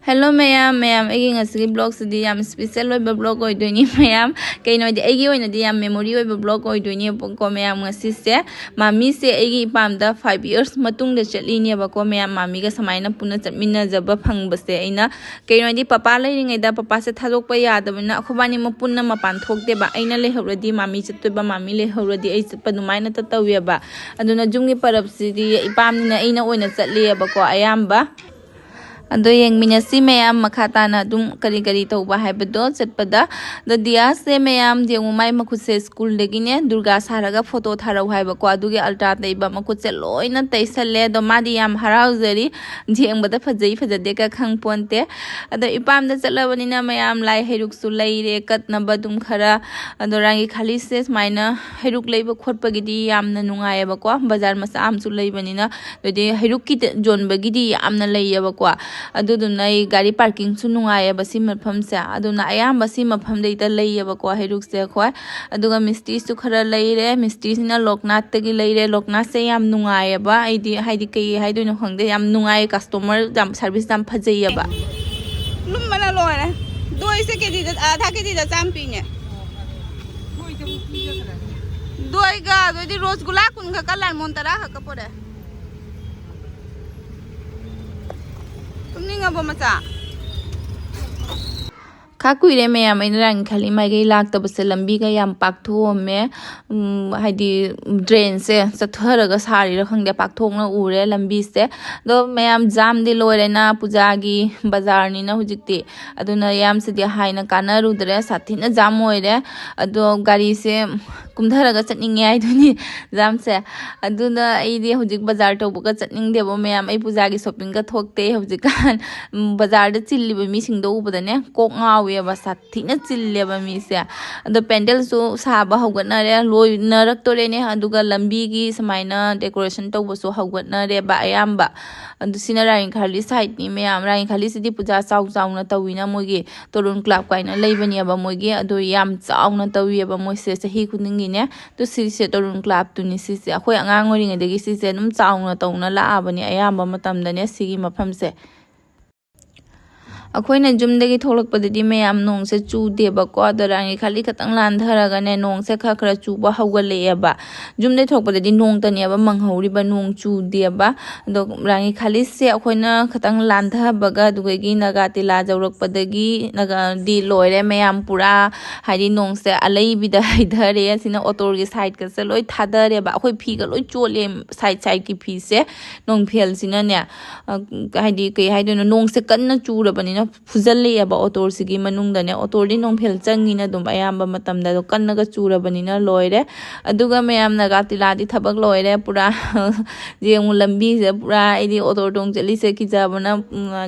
Hello ma'am again as blog di am special blog oi doini ma'am kay no di agi oi na di am memory oi blog oi doini ko ma'am ngasi se mami se agi pam da 5 years matung da chatli ni ba ko ma'am mami ga samai na puna chatmina jaba phang base aina kay no di papa lai ringai da papa se thalok pa ya da na khobani ma punna ma pan thok de ba aina le hawradi mami chatto ba mami le hawradi ai pa numai na ta tawiya ba aduna jumgi parab si di ipam ni na aina oi na chatli ba ko ayamba ado yang minasi mayam makata na dum kari kari tau ba hai bedo chatpada the dia se mayam je umai makhuse school legine durga saraga photo tharau hai ba ko aduge alta dei ba makuse loina taisale do madi yam harau zari jeng bada phajai phajade ka khang ponte ado ipam da chalabani na mayam lai heruk su lai re kat na badum khara ado rangi khali se maina heruk leiba khotpa gidi yam na nungai ba ko bazar masa am su lai bani na de heruk ki jon ba gidi yam na lai ba ko aduduna gari parking su nungai ba si mafam sa aduna ayam ba si mafam dei ta lei ba ko heruk se khoi aduga misti su khara lei re misti sina loknath ta gi lei re loknath se yam nungai ba aidi haidi kai haidu no khangde yam nungai customer jam service jam phajai ba lum mana lo ne doi se ke di adha ke di da champi ne doi ga doi di rosgula kun ga kalan montara ha kapore tumninga bo macha Kakuire mayam rang khali mai gai lak ta base lambi ga yam pak tho me haidi drain se sathara ga sari ra khangde pak thong na ure lambi se do mayam jam di loire na puja gi bazar ni na hujikti aduna yam se di haina kana ru dre sathi na jam oire ado gari se kumthara ga chatning ai duni jam se aduna ai di hujik bazar to bu ga chatning de bo mayam ai puja gi shopping ga thokte hujik kan bazar da chilli be mi sing do u badane kok ngaw ba sathi na chille ba mi se ado pendel su saba hawgatna re loi narak to re ne aduga lambi gi samaina decoration to bo su hawgatna re ba ayamba adu sina rain khali side ni mayam rain khali sidi puja chaw chaw na tawina mogi torun club kaina leibani ba mogi ado yam chaw na tawi ba moi se sahi kuningi ne to si se torun club tu ni si se akhoi angang ori nge degi si se num chaw na tawna la abani ayamba matam da ne sigi mafam se अखोइना जुमदगी थोलकपददी मैम नोंग से चूदेबा को अदरांगी खाली खतंग लांधरगा ने नोंग से खखरा चूबा हौगलेबा जुमदे थोकपददी नोंग तनेबा मंगहौरिबा नोंग चूदेबा दो रांगी खाली से अखोइना खतंग लांधबगा दुगेगी नगातिला जौरकपदगी नगा दि लोइरे मैम पुरा हाइदी नोंग से अलैबिदा हाइधरे सिना ऑटोरगी साइड का से लोइ थादरेबा अखोइ फीगा लोइ चोले साइड साइड की फी से नोंग फेल सिना ने हाइदी कई हाइदनो नोंग से कन्ना चूरबनी फुजल्ले अब ऑटोर सिगी मनुंगदने ऑटोरदी नोंफेल चंगिना दुम अयाम्बा मतमदा दो कन्नगा चूरबनिना लोइरे अदुगा मयामना गातिलादी थबक लोइरे पुरा जेमु लंबी से पुरा आइदी ऑटो टोंग चली से किजाबना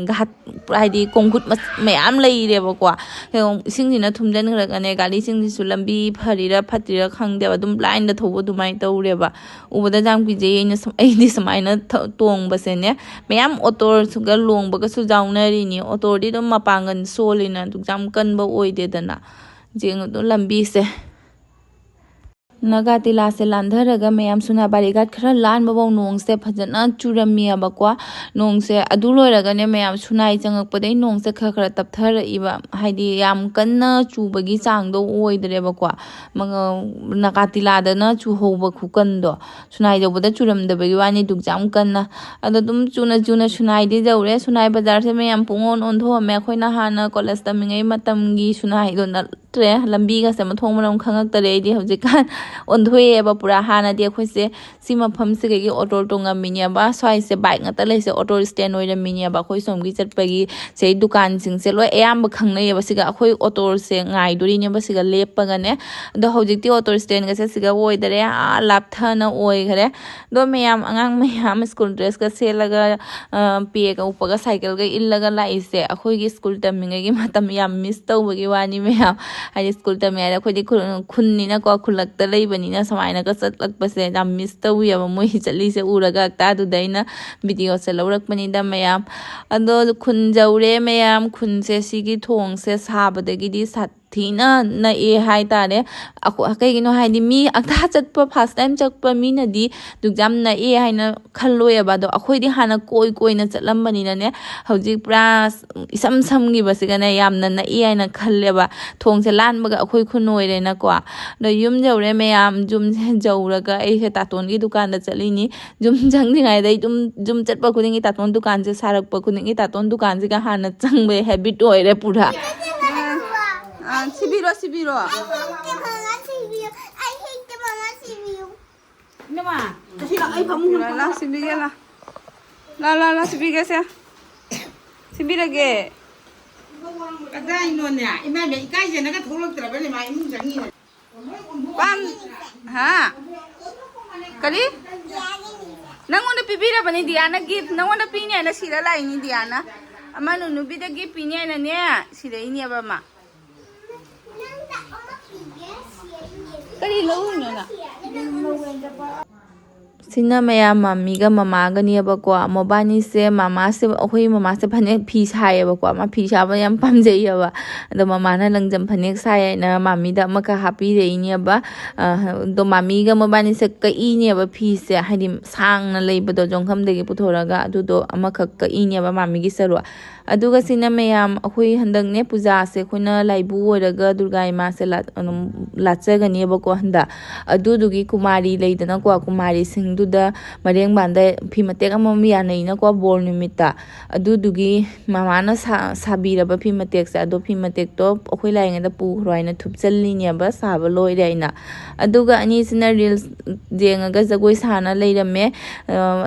घाट हाइदी कोंगुट मयाम लैरे बको सिंगजिना थुमजनग्रगने गाली सिंगजिसु लंबी फरिरा फतिरा खंगदेबा दुम ब्लाइंड दा थोबो दुमाइ तौरेबा उबदा जाम किजे आइदी समाइना तोंगबसेने मयाम ऑटो सुगा लोंगबगा सु जाउनरिनी ऑटो दी दम मपांगन सोलिना दुजाम कनबा ओइदेदना जेंग दो लंबी से नगातिला से लांधरगा मैम सुनाबारी गाट खरा लान बबौ नोंग से फजना चुरमी बको नोंग से अदु लोइरगने मैम सुनाई चंगकपदै नोंग से खरा तपथर इबा हाइदी याम कन्ना चुबगी चांगदो ओइदरेबको मंग नगातिला दना चुहोब खुकंदो सुनाई जबदा चुरमदबगी वानी दुजाम कन्ना अदो दुम चुना चुना सुनाई दि जौरे सुनाई बाजार से मैम पुंगोन ओंधो मे खोइना हाना कॉलेज तमिंगै मतमगी सुनाई दो नत्रे लंबी गा से मथोंग मनम खंगक्तरे दि हौजिकान ओंधोएबा पुरा हाना दि अखोइसे सिमा फमसे गेगी ऑटो टोंगा मिनियाबा स्वाइ से बाइक ngata लेसे ऑटो स्टैंड ओइरा मिनियाबा खोइ सोमगी चटपगी से दुकान सिंग से लोइ एयाम खंगनैबा सिगा अखोइ ऑटो से ngai दोरिनेबा सिगा लेपगने दो हौजिकति ऑटो स्टैंड गा से सिगा ओइदरे आ लापथना ओइ घरे दो मैम अंगांग मैम स्कूल ड्रेस का सेलगा पे का उपगा साइकिल गा इल्लगा लाइसे अखोइगी स्कूल तमिंगगी मतम याम मिस तौबगी वानी मैम हाइ स्कूल तमियारा खोइदि खुन्निना को खुलक्ता लैबनिना समाइना का चटलकपसे याम मिस तौयबा मोइ चली से उरगा तादुदैना वीडियो से लौरकपनिदा मैम अदो खुन जौरे मैम खुन से सिगी थोंग से साबदगिदी thina na e hai tare kai gino hai di mi akta chatpa first time chakpa mi na di dugjam na e hai na khalloi ba do akhoi di hana koi na chatlam bani na ne hauji pra isam sam gi basiga na yam na e hai na khalle ba thong se lan ba akhoi khunoi re na kwa do yum jawre me yam jum jawra ga e he taton gi dukan da chali ni jum jang ni ngai dai jum chatpa khuding gi taton dukan se sarak pa khuding gi taton dukan se ga hana chang be habit oi re pura Sibiro, Sibiro. I hate the mama Sibiro. Nhưng mà khi là ấy không La, Sibiro la. La, Sibiro se. Sibiro ge. cái đây luôn nè em mẹ cái gì nó cái thú lực từ bên này mà em muốn chẳng như này Pam. Ha. Kali? Nangonda pipira bani Diana gift. Nangonda pinya na sila la ini Diana. Ama nunu bida gift pinya na niya. Sila ini apa ma? Kali lau nyo na. Sina maya mami ga mama ga ni ba kwa mobani se mama se hoi mama se phane phi sai ba kwa ma phi sa ba yam pam jai ba do mama na langjam phane sai na mami da ma ka happy re ni ba do mami ga mobani se ka I ni ba phi se haidi sang na lei ba do jongkham de gi puthora ga adu do ama kha ka I ni ba mami gi saru aduga sina mayam hoi handang ne puja se khuna laibu oraga durga ma se la chaga ni ba ko handa adu dugi kumari leidana ko kumari sing du da mareng banda phi matek amam ya nei na ko bol nimita adu dugi mama na sabira ba phi matek sa adu phi matek to khoi lai nga da pu roi na thup challi ni ba sa ba loi rai na aduga ani sina reels jenga ga jagoi sana leirame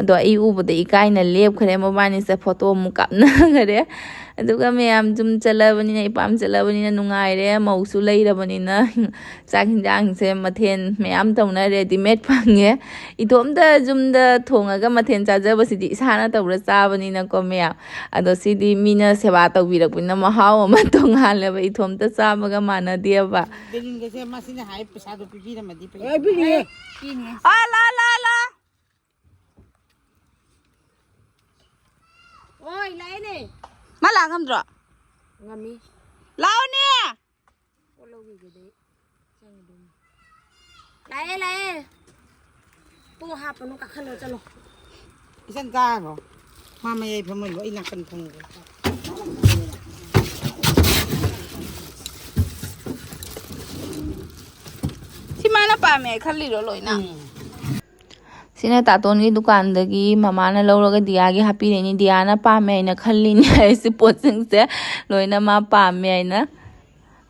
do ai u ba da ikai na lep khare mobani se photo mu kap na khare aduga mayam jum chalabani na ipam chalabani na nungai re mausu leirabani na chak hinjang se mathen mayam tawna ready made phange itom da jum da thonga ga mathen chaja basidi sana tawra chabani na ko mayam ado sidi mina seba tawbirak pina mahau ma tong halaba itom ta chabaga mana diaba bên cái xe mà xin hãy sao được pipi mà đi Ay, bini. La. Oi, lại nè. Malangam dro. Ngami. Lao ni. Ô lâu gì đấy. Lại. Bung hạp nó cả khăn rồi cho nó. sân ca rồi mà mày phải mình gọi là cần thằng Si mana pa me khali ro loi na. sina taton gi dukan da gi mama na lo ga dia gi happy re ni dia na pa me na khalli ni ai si poching se loina ma pa me na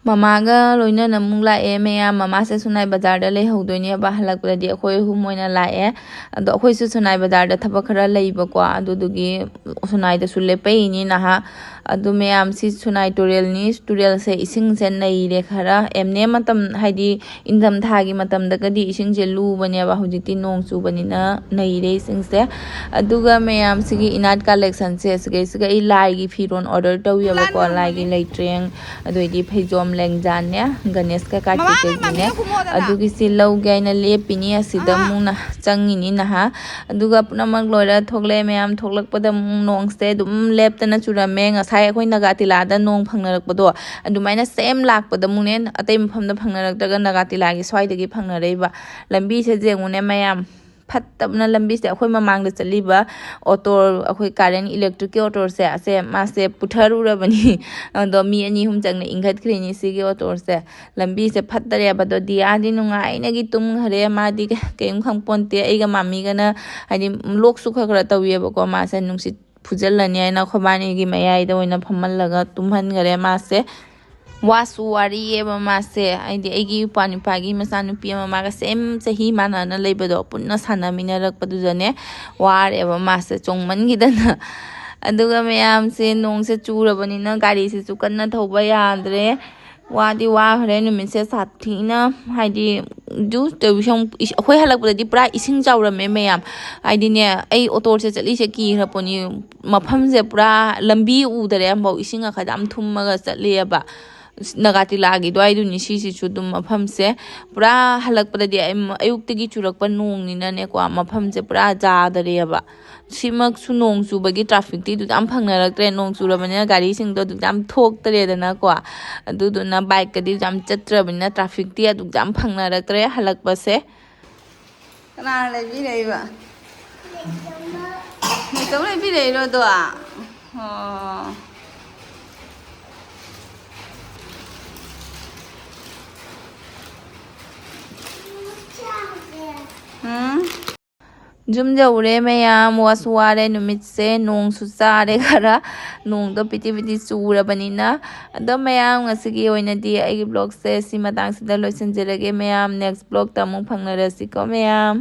mama ga loina na mung la e me ya mama se sunai bazar da le ho do ni ba halak pra di khoi hu moina la e ado khoi su sunai bazar da thaba khara lei ba kwa adu du gi sunai da sulle pe ni na ha adu me am si sunai tutorial se ising se nei re khara emne matam haidi indam tha gi matam da ga di ising je lu bane ba hujiti nong chu bani na nei re ising se aduga me am si gi inat collection se se i lai gi firon order taw ya ba ko lai gi leitreng adu di phejom lengjan ne ganesh ka kartik ne adugi si lau gai na le pini asida mung na changi ni na ha aduga puna mag loira thogle me am thoklak pada mung nong se dum lep ta na chura me nga sai khoi naga tila da nong phangnarak pado adumaina same lak pada mung ne atai mpham da phangnarak daga naga tila gi swai da gi phangna reiba lambi se jengu ne mayam fattabna lambi se akhoi mamang da chaliba auto akhoi current electric auto se ase ma se putharu ra bani do mi ani hum chang na inghat khrini si ge auto se lambi se fattare ba do dia di nungai na gi tum hare ma di keum khang ponte ai ga mami ga na hadi lok su khara tawiye ba ko ma se nungsi phujal la ni na khobani gi mayai da oina phamal laga tumhan gare ma se wasu wari ye mama se aidi egi pani pagi masanu pi mama ga sem chahi mana na leibedo punna sana mina rak padu jane war eba ma se chongman gi dana aduga mayam se nong se chura bani na gari se chukan na thoba yandre wadi wa hare nu min se sathi na haidi ju te bishong khoi halak pura di pra ising chawra me mayam aidi ne ai auto se chali se ki raponi mafam se pura lambi u dare ambo ising a khadam thumma ga chali ba ꯅꯒꯥꯇꯤꯂꯥꯒꯤ ꯑꯗꯨꯋꯥꯏꯗꯨꯅꯤ ꯁꯤꯁꯤꯁꯨ ꯑꯗꯨꯝ ꯃꯐꯝꯁꯦ ꯄꯨꯔꯥ ꯍꯜꯂꯛꯄꯗꯗꯤ ꯑꯌꯨꯛꯇꯒꯤ ꯆꯨꯔꯛꯄ ꯅꯣꯡꯅꯤꯅꯅꯦꯀꯣ ꯃꯐꯝꯁꯦ ꯄꯨꯔꯥ ꯖꯥꯗꯔꯦꯕ ꯁꯤꯃꯛꯁꯨ ꯅꯣꯡ ꯆꯨꯕꯒꯤ ꯇ꯭ꯔꯥꯐꯤꯛꯇꯤ ꯑꯗꯨ ꯌꯥꯝ ꯐꯪꯅꯔꯛꯇ꯭ꯔꯦ ꯅꯣꯡ ꯆꯨꯔꯕꯅꯤꯅ ꯒꯥꯔꯤꯁꯤꯡꯗꯣ ꯑꯗꯨ ꯌꯥꯝ ꯊꯣꯛꯇ꯭ꯔꯦꯗꯅꯀꯣ ꯑꯗꯨꯗꯨꯅ ꯕꯥꯏꯛꯀꯗꯤ ꯌꯥꯝ ꯆꯠꯇ꯭ꯔꯕꯅꯤꯅ ꯇ꯭ꯔꯥꯐꯤꯛꯇꯤ ꯑꯗꯨ ꯌꯥꯝ ꯐꯪꯅꯔꯛꯇ꯭ꯔꯦ ꯍꯜꯂꯛꯄꯁꯦ ꯀꯅꯥꯅ ꯂꯩꯕꯤꯔꯛꯏꯕ ꯅꯇꯣꯝ ꯂꯩꯕꯤꯔꯛꯏꯔꯣ ꯑꯗꯣ ꯑꯣ ꯌꯨꯝ ꯌꯧꯔꯦ ꯃꯌꯥꯝ ꯋꯥꯁꯨ ꯋꯥꯔꯦ ꯅꯨꯃꯤꯠꯁꯦ ꯅꯣꯡꯁꯨ ꯆꯥꯔꯦ ꯈꯔ ꯅꯣꯡꯗꯣ ꯄꯤꯇꯤ ꯄꯤꯇꯤ ꯆꯨꯔꯕꯅꯤꯅ ꯑꯗꯣ ꯃꯌꯥꯝ ꯉꯁꯤꯒꯤ ꯑꯣꯏꯅꯗꯤ ꯑꯩꯒꯤ ꯕ꯭ꯂꯣꯒꯁꯦ ꯁꯤ ꯃꯇꯥꯡꯁꯤꯗ ꯂꯣꯏꯁꯤꯟꯖꯔꯒꯦ ꯃꯌꯥꯝ ꯅꯦꯛꯁ ꯕ꯭ꯂꯣꯒꯇ ꯑꯃꯨꯛ ꯐꯪꯅꯔꯁꯤꯀꯣ ꯃꯌꯥꯝ